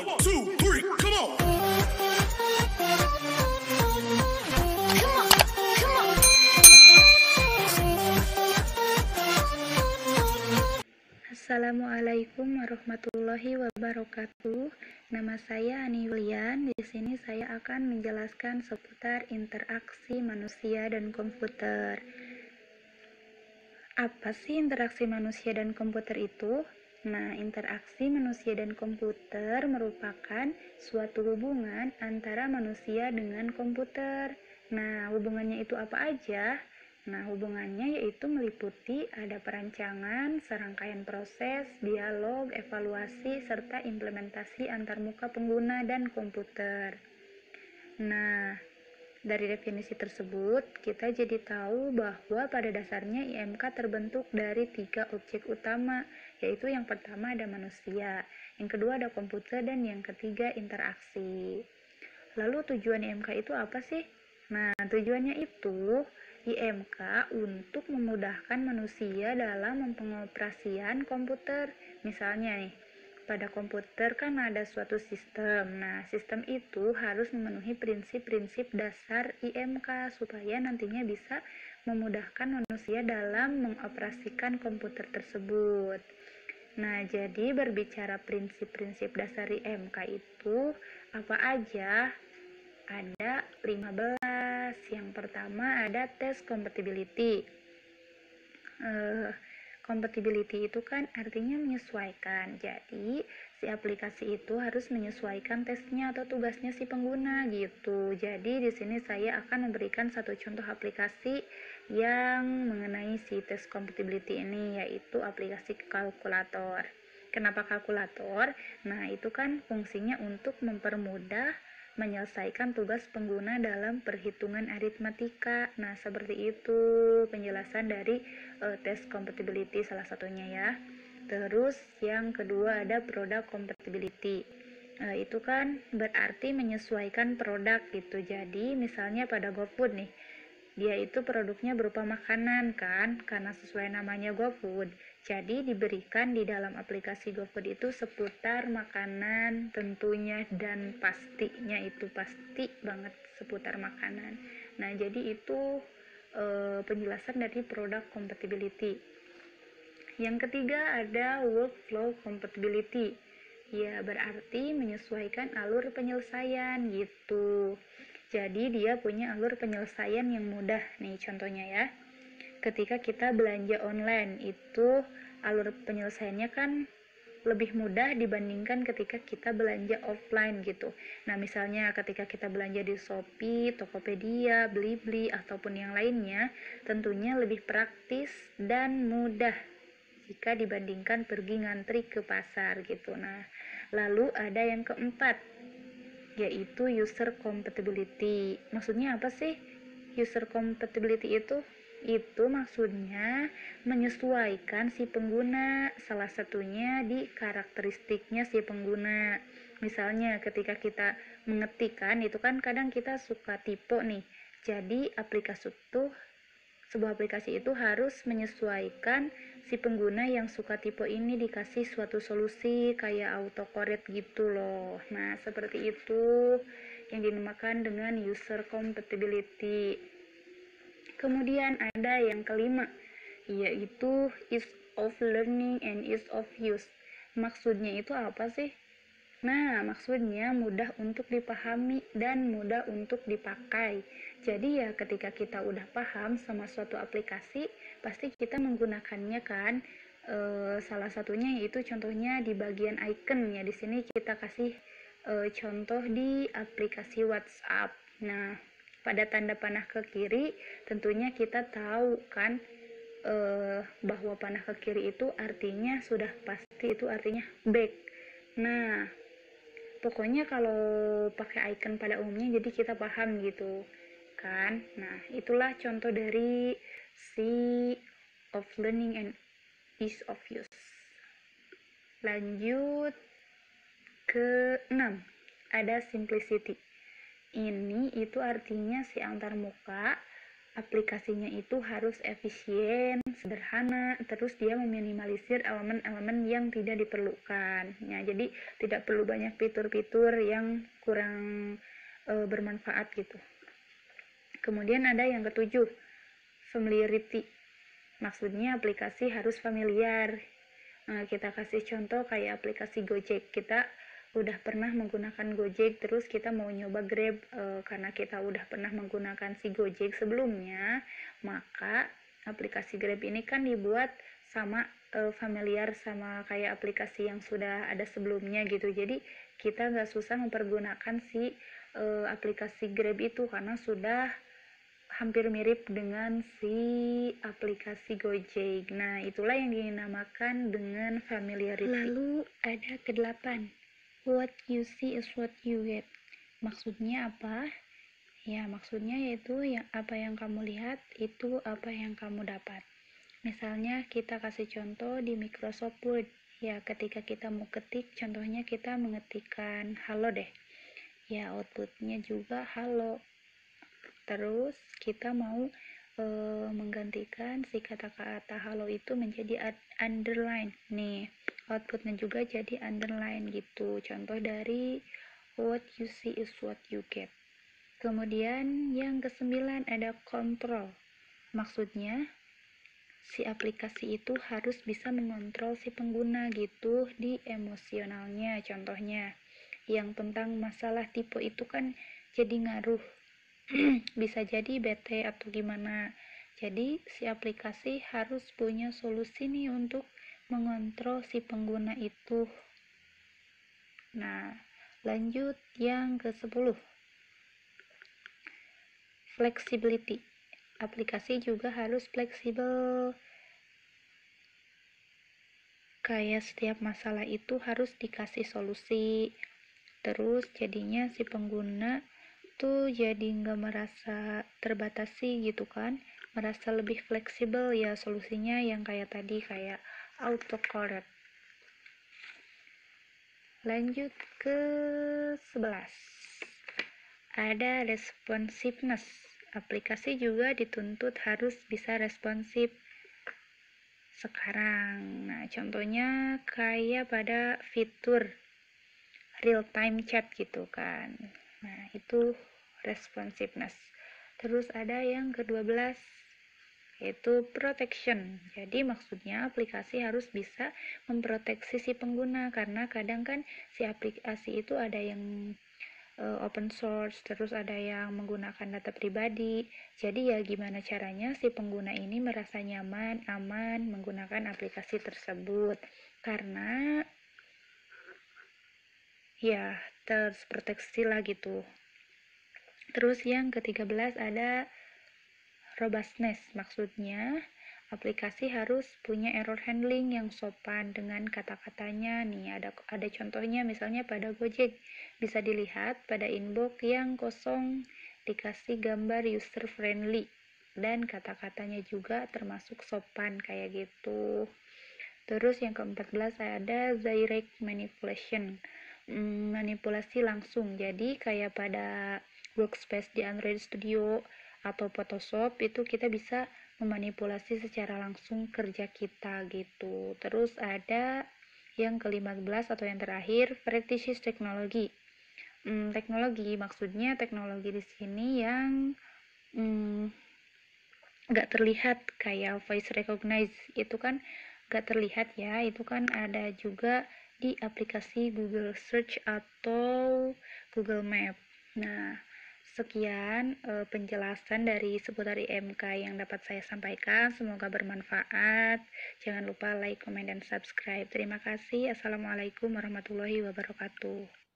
1, 2, 3, come on. Assalamualaikum warahmatullahi wabarakatuh. Nama saya Ani Yulian. Di sini saya akan menjelaskan seputar interaksi manusia dan komputer. Apa sih interaksi manusia dan komputer itu? Nah, interaksi manusia dan komputer merupakan suatu hubungan antara manusia dengan komputer. Nah, hubungannya itu apa aja? Nah, hubungannya yaitu meliputi ada perancangan, serangkaian proses, dialog, evaluasi, serta implementasi antarmuka pengguna dan komputer. Nah, dari definisi tersebut, kita jadi tahu bahwa pada dasarnya IMK terbentuk dari 3 objek utama, yaitu yang pertama ada manusia, yang kedua ada komputer, dan yang ketiga interaksi. Lalu tujuan IMK itu apa sih? Nah, tujuannya itu IMK untuk memudahkan manusia dalam pengoperasian komputer. Misalnya nih, pada komputer kan ada suatu sistem. Nah, sistem itu harus memenuhi prinsip-prinsip dasar IMK supaya nantinya bisa memudahkan manusia dalam mengoperasikan komputer tersebut. Nah, jadi berbicara prinsip-prinsip dasar IMK itu apa aja? Ada 15. Yang pertama ada tes compatibility. Compatibility itu kan artinya menyesuaikan. Jadi, si aplikasi itu harus menyesuaikan tesnya atau tugasnya si pengguna gitu. Jadi, di sini saya akan memberikan satu contoh aplikasi yang mengenai si tes compatibility ini, yaitu aplikasi kalkulator. Kenapa kalkulator? Nah, itu kan fungsinya untuk mempermudah menyelesaikan tugas pengguna dalam perhitungan aritmatika. Nah, seperti itu penjelasan dari tes compatibility salah satunya ya. Terus yang kedua ada product compatibility. Itu kan berarti menyesuaikan produk gitu. Jadi misalnya pada GoFood nih, dia itu produknya berupa makanan kan, karena sesuai namanya GoFood. Jadi diberikan di dalam aplikasi GoFood itu seputar makanan tentunya, dan pastinya itu pasti banget seputar makanan. Nah, jadi itu penjelasan dari product compatibility. Yang ketiga ada workflow compatibility. Ya, berarti menyesuaikan alur penyelesaian gitu. Jadi dia punya alur penyelesaian yang mudah. Nih contohnya ya. Ketika kita belanja online, itu alur penyelesaiannya kan lebih mudah dibandingkan ketika kita belanja offline gitu. Nah, misalnya ketika kita belanja di Shopee, Tokopedia, Blibli, ataupun yang lainnya, tentunya lebih praktis dan mudah jika dibandingkan pergi ngantri ke pasar gitu. Nah, lalu ada yang keempat, yaitu user compatibility. Maksudnya apa sih user compatibility itu? Itu maksudnya menyesuaikan si pengguna, salah satunya di karakteristiknya si pengguna. Misalnya ketika kita mengetikkan itu kan kadang kita suka typo nih. Jadi sebuah aplikasi itu harus menyesuaikan si pengguna yang suka tipe ini dikasih suatu solusi kayak autocorrect gitu loh. Nah, seperti itu yang dinamakan dengan user compatibility. Kemudian ada yang kelima, yaitu ease of learning and ease of use. Maksudnya itu apa sih? Nah, maksudnya mudah untuk dipahami dan mudah untuk dipakai. Jadi ya ketika kita udah paham sama suatu aplikasi, pasti kita menggunakannya kan. Salah satunya yaitu contohnya di bagian icon ya. Di sini kita kasih contoh di aplikasi WhatsApp. Nah, pada tanda panah ke kiri, tentunya kita tahu kan bahwa panah ke kiri itu artinya sudah pasti itu artinya back. Nah, pokoknya kalau pakai icon pada umumnya jadi kita paham gitu kan. Nah, itulah contoh dari C of learning and ease of use. Lanjut ke 6, ada simplicity. Ini itu artinya si antarmuka aplikasinya itu harus efisien, sederhana, terus dia meminimalisir elemen-elemen yang tidak diperlukan. Ya, jadi tidak perlu banyak fitur-fitur yang kurang bermanfaat gitu. Kemudian ada yang ketujuh, familiarity. Maksudnya aplikasi harus familiar. Kita kasih contoh kayak aplikasi Gojek. Kita udah pernah menggunakan Gojek, terus kita mau nyoba Grab, karena kita udah pernah menggunakan si Gojek sebelumnya, maka aplikasi Grab ini kan dibuat sama familiar sama kayak aplikasi yang sudah ada sebelumnya gitu. Jadi kita nggak susah mempergunakan si aplikasi Grab itu karena sudah hampir mirip dengan si aplikasi Gojek. Nah, itulah yang dinamakan dengan familiarity. Lalu ada kedelapan, what you see is what you get. Maksudnya apa? Ya, maksudnya yaitu apa yang kamu lihat, itu apa yang kamu dapat. Misalnya kita kasih contoh di Microsoft Word. Ya, ketika kita mau ketik, contohnya kita mengetikkan halo deh. Ya, outputnya juga halo. Terus kita mau menggantikan si kata-kata halo itu menjadi underline. Nih, outputnya juga jadi underline gitu. Contoh dari what you see is what you get. Kemudian yang kesembilan ada control. Maksudnya si aplikasi itu harus bisa mengontrol si pengguna gitu di emosionalnya. Contohnya yang tentang masalah tipe itu kan jadi ngaruh. Bisa jadi bete atau gimana. Jadi si aplikasi harus punya solusi nih untuk mengontrol si pengguna itu. Nah, lanjut yang ke-10. Flexibility. Aplikasi juga harus fleksibel. Kayak setiap masalah itu harus dikasih solusi. Terus jadinya si pengguna tuh jadi nggak merasa terbatasi gitu kan, merasa lebih fleksibel. Ya solusinya yang kayak tadi, kayak autocorrect. Lanjut ke 11, ada responsiveness. Aplikasi juga dituntut harus bisa responsif sekarang. Nah, contohnya kayak pada fitur real time chat gitu kan. Nah, itu responsiveness. Terus ada yang ke-12, yaitu protection. Jadi maksudnya aplikasi harus bisa memproteksi si pengguna, karena kadang kan si aplikasi itu ada yang open source, terus ada yang menggunakan data pribadi. Jadi ya gimana caranya si pengguna ini merasa nyaman, aman menggunakan aplikasi tersebut. Karena ya terproteksi lah gitu. Terus yang ke-13 ada robustness. Maksudnya aplikasi harus punya error handling yang sopan dengan kata-katanya. Nih ada contohnya, misalnya pada Gojek bisa dilihat pada inbox yang kosong dikasih gambar user friendly dan kata-katanya juga termasuk sopan kayak gitu. Terus yang ke-14 ada direct manipulation. Manipulasi langsung. Jadi kayak pada workspace di Android Studio atau Photoshop itu kita bisa memanipulasi secara langsung kerja kita gitu. Terus ada yang ke-15 atau yang terakhir, practice teknologi. Teknologi maksudnya teknologi di sini yang nggak terlihat, kayak voice recognize itu kan nggak terlihat ya, itu kan ada juga di aplikasi Google Search atau Google Map. Nah, sekian penjelasan dari seputar IMK yang dapat saya sampaikan. Semoga bermanfaat. Jangan lupa like, comment, dan subscribe. Terima kasih. Assalamualaikum warahmatullahi wabarakatuh.